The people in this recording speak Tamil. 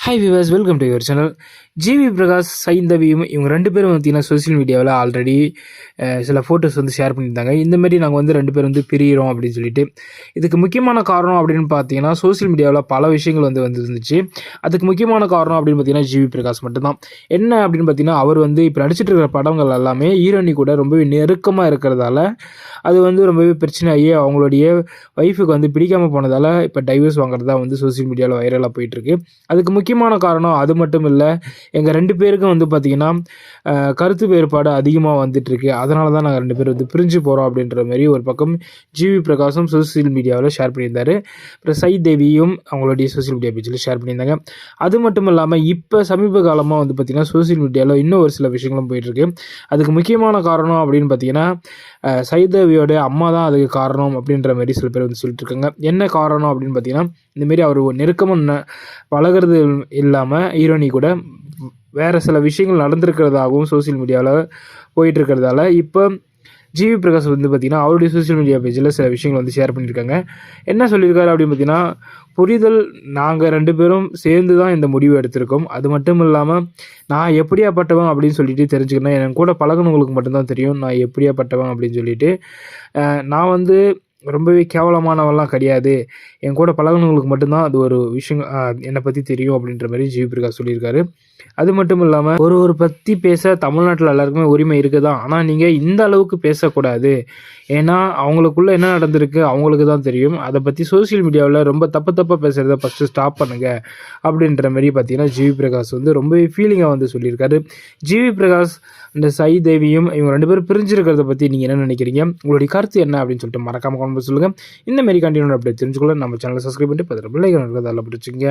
Hi viewers, welcome to your channel. GV Prakash, சைந்தவியும் இவங்க 2 பேரும் பார்த்தீங்கன்னா சோஷியல் மீடியாவில் ஆல்ரெடி சில ஃபோட்டோஸ் வந்து ஷேர் பண்ணியிருந்தாங்க. இந்தமாரி நாங்கள் வந்து 2 பேர் வந்து பிரிகிறோம் அப்படின்னு சொல்லிட்டு. இதுக்கு முக்கியமான காரணம் அப்படின்னு பார்த்தீங்கன்னா, சோஷியல் மீடியாவில் பல விஷயங்கள் வந்து வந்துருந்துச்சு. அதுக்கு முக்கியமான காரணம் அப்படின்னு பார்த்தீங்கன்னா ஜிவி பிரகாஷ் மட்டும்தான். என்ன அப்படின்னு பார்த்தீங்கன்னா, அவர் வந்து இப்போ நடிச்சிட்டு இருக்கிற படங்கள் எல்லாமே ஹீரோயினி கூட ரொம்பவே நெருக்கமாக இருக்கிறதால அது வந்து ரொம்பவே பிரச்சனையாகி அவங்களுடைய ஒய்ஃபுக்கு வந்து பிடிக்காமல் போனதால் இப்போ டைவர்ஸ் வாங்குறதா வந்து சோஷியல் மீடியாவில் வைரலாக போயிட்டுருக்கு. அதுக்கு முக்கியமான காரணம் அது மட்டும் இல்லை, எங்கள் 2 பேருக்கும் வந்து பார்த்திங்கன்னா கருத்து வேறுபாடு அதிகமாக வந்துட்டுருக்கு. அதனால தான் நாங்கள் 2 பேர் வந்து பிரிஞ்சு போகிறோம் அப்படின்ற மாதிரி ஒரு பக்கம் ஜிவி பிரகாஷும் சோஷியல் மீடியாவில் ஷேர் பண்ணியிருந்தார். அப்புறம் சைதேவியும் அவங்களுடைய சோஷியல் மீடியா பேஜில் ஷேர் பண்ணியிருந்தாங்க. அது மட்டும் இல்லாமல் இப்போ சமீப காலமாக வந்து பார்த்திங்கன்னா சோஷியல் மீடியாவில் இன்னும் ஒரு சில விஷயங்களும் போயிட்டுருக்கு. அதுக்கு முக்கியமான காரணம் அப்படின்னு பார்த்திங்கன்னா சைதேவியோட அம்மா தான் அதுக்கு காரணம் அப்படின்ற மாதிரி சில பேர் வந்து சொல்லிட்டு இருக்காங்க. என்ன காரணம் அப்படின்னு பார்த்தீங்கன்னா, இந்தமாரி அவர் நெருக்கமாக பழகிறது இல்லாமல் ஹீரோயினி கூட வேறு சில விஷயங்கள் நடந்திருக்கிறதாகவும் சோஷியல் மீடியாவில் போயிட்டுருக்கிறதால இப்போ ஜிவி பிரகாஷ் வந்து பார்த்திங்கன்னா அவருடைய சோஷியல் மீடியா பேஜில் சில விஷயங்கள் வந்து ஷேர் பண்ணியிருக்காங்க. என்ன சொல்லியிருக்காரு அப்படின்னு பார்த்தீங்கன்னா, புரிதல், நாங்கள் 2 பேரும் சேர்ந்து தான் இந்த முடிவு எடுத்திருக்கோம். அது மட்டும் இல்லாமல் நான் எப்படியாப்பட்டவன் அப்படின்னு சொல்லிட்டு தெரிஞ்சுக்கணும். என் கூட பழகுனவங்களுக்கு மட்டும்தான் தெரியும் நான் எப்படியாப்பட்டவன் அப்படின்னு சொல்லிட்டு. நான் வந்து ரொம்பவே கேவலமானவெல்லாம் கிடையாது. என் கூட பழகுனவங்களுக்கு மட்டும்தான் அது ஒரு விஷயம் என்னை பற்றி தெரியும் அப்படின்ற மாதிரி ஜிவி பிரகாஷ் சொல்லியிருக்காரு. அது மட்டும் இல்லாமல் ஒரு பற்றி பேச தமிழ்நாட்டில் எல்லாருக்குமே உரிமை இருக்குது தான். ஆனால் நீங்கள் இந்த அளவுக்கு பேசக்கூடாது. ஏன்னா அவங்களுக்குள்ளே என்ன நடந்திருக்கு அவங்களுக்கு தான் தெரியும். அதை பற்றி சோஷியல் மீடியாவில் ரொம்ப தப்பாக பேசுகிறத ஃபஸ்ட்டு ஸ்டாப் பண்ணுங்கள் அப்படின்ற மாதிரி பார்த்தீங்கன்னா ஜிவி பிரகாஷ் வந்து ரொம்பவே ஃபீலிங்காக வந்து சொல்லியிருக்காரு. ஜிவி பிரகாஷ் இந்த சைதேவியும் இவங்க 2 பேரும் பிரிஞ்சிருக்கிறத பற்றி நீங்கள் என்ன நினைக்கிறீங்க? உங்களுடைய கருத்து என்ன அப்படின்னு சொல்லிட்டு மறக்காமல் கமெண்ட் சொல்லுங்கள். இந்த மாதிரி கண்டினியூ அப்படி தெரிஞ்சுக்கொள்ள நம்ம சேனலை சப்ஸ்கிரைப் பண்ணிட்டு 10 பெல் ஐகான் இருக்கிறத அதில் பிடிச்சிங்க.